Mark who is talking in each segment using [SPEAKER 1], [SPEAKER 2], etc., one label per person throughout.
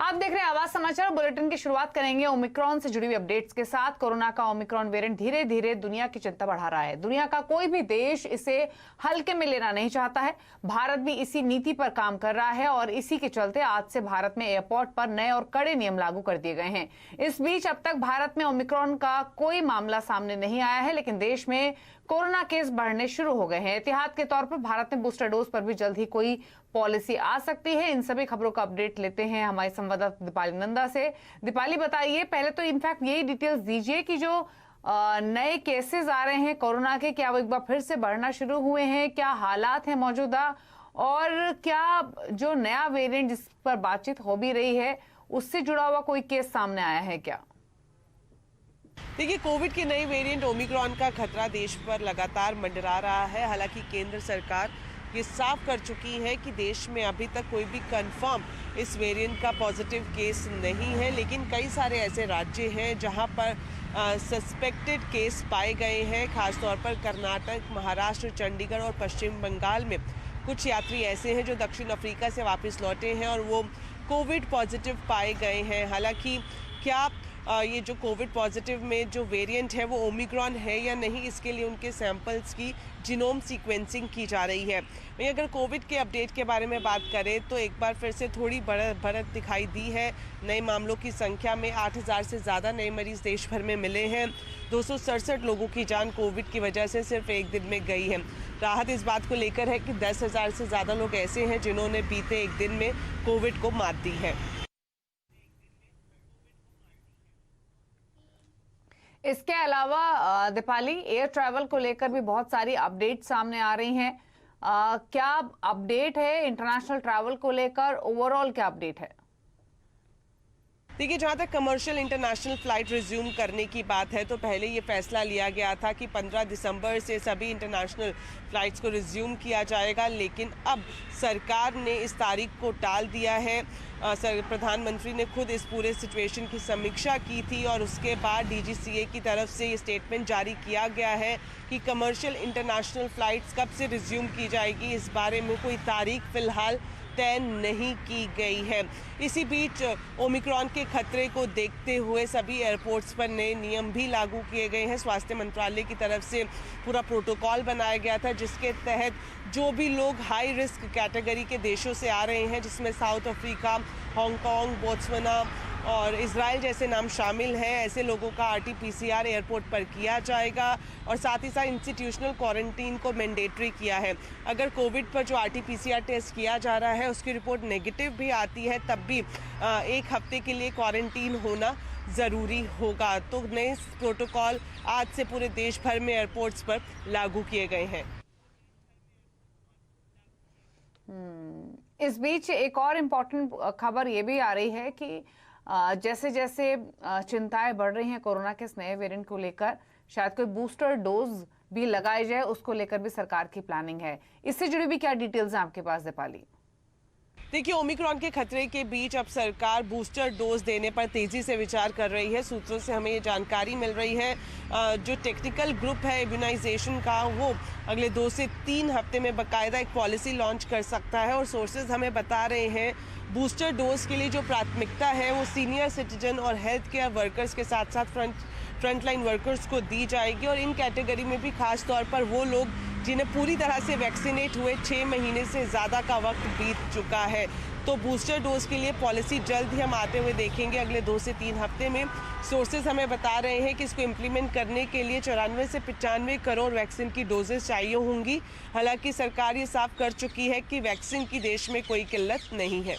[SPEAKER 1] आप देख रहे हैं आवाज समाचार बुलेटिन की शुरुआत करेंगे ओमिक्रॉन से जुड़ी हुई अपडेट्स के साथ। कोरोना का ओमिक्रॉन वेरिएंट धीरे धीरे दुनिया की चिंता बढ़ा रहा है। दुनिया का कोई भी देश इसे हल्के में लेना नहीं चाहता है। भारत भी इसी नीति पर काम कर रहा है और इसी के चलते आज से भारत में एयरपोर्ट पर नए और कड़े नियम लागू कर दिए गए हैं। इस बीच अब तक भारत में ओमिक्रॉन का कोई मामला सामने नहीं आया है, लेकिन देश में कोरोना केस बढ़ने शुरू हो गए हैं। एहतियात के तौर पर भारत में बूस्टर डोज पर भी जल्द ही कोई पॉलिसी आ सकती है। इन सभी खबरों का अपडेट लेते हैं हमारे संवाददाता दीपाली नंदा से। दीपाली, बताइए पहले तो इनफैक्ट यही डिटेल्स दीजिए कि जो नए केसेस आ रहे हैं कोरोना के, क्या वो एक बार फिर से बढ़ना शुरू हुए हैं, क्या हालात हैं मौजूदा, और क्या जो नया वेरिएंट जिस पर बातचीत हो भी रही है उससे जुड़ा हुआ कोई केस सामने आया है क्या?
[SPEAKER 2] देखिए, कोविड के नए वेरिएंट ओमिक्रॉन का खतरा देश पर लगातार मंडरा रहा है। हालांकि केंद्र सरकार ये साफ कर चुकी है कि देश में अभी तक कोई भी कंफर्म इस वेरिएंट का पॉजिटिव केस नहीं है, लेकिन कई सारे ऐसे राज्य हैं जहां पर सस्पेक्टेड केस पाए गए हैं। खासतौर पर कर्नाटक, महाराष्ट्र, चंडीगढ़ और पश्चिम बंगाल में कुछ यात्री ऐसे हैं जो दक्षिण अफ्रीका से वापस लौटे हैं और वो कोविड पॉजिटिव पाए गए हैं। हालांकि क्या ये जो कोविड पॉजिटिव में जो वेरिएंट है वो ओमिक्रॉन है या नहीं, इसके लिए उनके सैंपल्स की जीनोम सीक्वेंसिंग की जा रही है। वहीं अगर कोविड के अपडेट के बारे में बात करें तो एक बार फिर से थोड़ी बढ़त दिखाई दी है। नए मामलों की संख्या में 8,000 से ज़्यादा नए मरीज देश भर में मिले हैं। 267 लोगों की जान कोविड की वजह से सिर्फ एक दिन में गई है। राहत इस बात को लेकर है कि 10,000 से ज़्यादा लोग ऐसे हैं जिन्होंने बीते एक दिन में कोविड को मात दी है।
[SPEAKER 1] इसके अलावा दीपाली, एयर ट्रैवल को लेकर भी बहुत सारी अपडेट सामने आ रही हैं। क्या अपडेट है इंटरनेशनल ट्रैवल को लेकर? ओवरऑल क्या अपडेट है?
[SPEAKER 2] देखिए, जहाँ तक कमर्शियल इंटरनेशनल फ़्लाइट रिज्यूम करने की बात है तो पहले ये फैसला लिया गया था कि 15 दिसंबर से सभी इंटरनेशनल फ़्लाइट्स को रिज्यूम किया जाएगा, लेकिन अब सरकार ने इस तारीख को टाल दिया है। प्रधानमंत्री ने खुद इस पूरे सिचुएशन की समीक्षा की थी और उसके बाद डीजीसीए की तरफ से ये स्टेटमेंट जारी किया गया है कि कमर्शियल इंटरनेशनल फ़्लाइट्स कब से रिज्यूम की जाएगी, इस बारे में कोई तारीख फ़िलहाल तय नहीं की गई है। इसी बीच ओमिक्रॉन के खतरे को देखते हुए सभी एयरपोर्ट्स पर नए नियम भी लागू किए गए हैं। स्वास्थ्य मंत्रालय की तरफ से पूरा प्रोटोकॉल बनाया गया था जिसके तहत जो भी लोग हाई रिस्क कैटेगरी के देशों से आ रहे हैं, जिसमें साउथ अफ्रीका, हांगकांग, बोत्सवाना और इजराइल जैसे नाम शामिल हैं, ऐसे लोगों का आरटी-पीसीआर एयरपोर्ट पर किया जाएगा और साथ ही साथ इंस्टीट्यूशनल क्वारंटीन को मैंडेटरी किया है। अगर कोविड पर जो आरटी-पीसीआर टेस्ट किया जा रहा है उसकी रिपोर्ट नेगेटिव भी आती है तब भी 1 हफ्ते के लिए क्वारंटीन होना ज़रूरी होगा। तो नए प्रोटोकॉल आज से पूरे देश भर में एयरपोर्ट्स पर लागू किए गए हैं।
[SPEAKER 1] इस बीच एक और इम्पोर्टेंट खबर ये भी आ रही है कि जैसे जैसे चिंताएं बढ़ रही हैं कोरोना के इस नए वेरिएंट को लेकर, शायद कोई बूस्टर डोज भी लगाई जाए, उसको लेकर भी सरकार की प्लानिंग है। इससे जुड़ी भी क्या डिटेल्स हैं आपके पास दीपाली?
[SPEAKER 2] देखिए, ओमिक्रॉन के खतरे के बीच अब सरकार बूस्टर डोज देने पर तेजी से विचार कर रही है। सूत्रों से हमें ये जानकारी मिल रही है जो टेक्निकल ग्रुप है इम्यूनाइजेशन का, वो अगले 2 से 3 हफ्ते में बाकायदा एक पॉलिसी लॉन्च कर सकता है और सोर्सेज हमें बता रहे हैं बूस्टर डोज के लिए जो प्राथमिकता है वो सीनियर सिटीजन और हेल्थ केयर वर्कर्स के साथ साथ फ्रंटलाइन वर्कर्स को दी जाएगी और इन कैटेगरी में भी खास तौर पर वो लोग जिन्हें पूरी तरह से वैक्सीनेट हुए 6 महीने से ज़्यादा का वक्त बीत चुका है। तो बूस्टर डोज के लिए पॉलिसी जल्द ही हम आते हुए देखेंगे अगले 2 से 3 हफ्ते में। सोर्सेज हमें बता रहे हैं कि इसको इम्प्लीमेंट करने के लिए 94 से 95 करोड़ वैक्सीन की डोजेस चाहिए होंगी। हालांकि सरकार ये साफ कर चुकी है कि वैक्सीन की देश में कोई किल्लत नहीं है।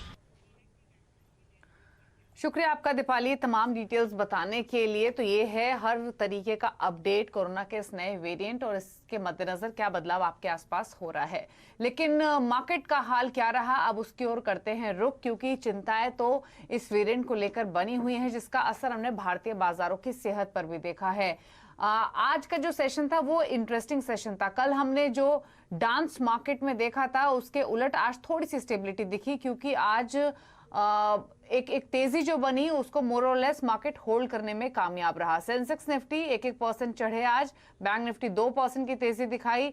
[SPEAKER 1] शुक्रिया आपका दीपाली तमाम डिटेल्स बताने के लिए। तो ये है हर तरीके का अपडेट कोरोना के इस नए वेरिएंट और इसके मद्देनजर क्या बदलाव आपके आसपास हो रहा है। लेकिन मार्केट का हाल क्या रहा, अब उसकी ओर करते हैं रुख, क्योंकि चिंताएं तो इस वेरिएंट को लेकर बनी हुई हैं जिसका असर हमने भारतीय बाजारों की सेहत पर भी देखा है। आज का जो सेशन था वो इंटरेस्टिंग सेशन था। कल हमने जो डांस मार्केट में देखा था उसके उलट आज थोड़ी सी स्टेबिलिटी दिखी, क्योंकि आज एक तेजी जो बनी उसको मोर और लेस मार्केट होल्ड करने में कामयाब रहा। सेंसेक्स निफ्टी 1% चढ़े आज, बैंक निफ्टी 2% की तेजी दिखाई।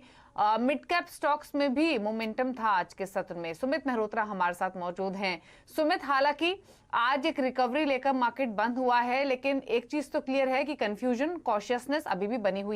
[SPEAKER 1] मिड कैप स्टॉक्स में भी मोमेंटम था आज के सत्र में। सुमित मेहरोत्रा हमारे साथ मौजूद हैं। सुमित, हालांकि आज एक रिकवरी लेकर मार्केट बंद हुआ है, लेकिन एक चीज तो क्लियर है कि कंफ्यूजन, कॉशियसनेस अभी भी बनी हुई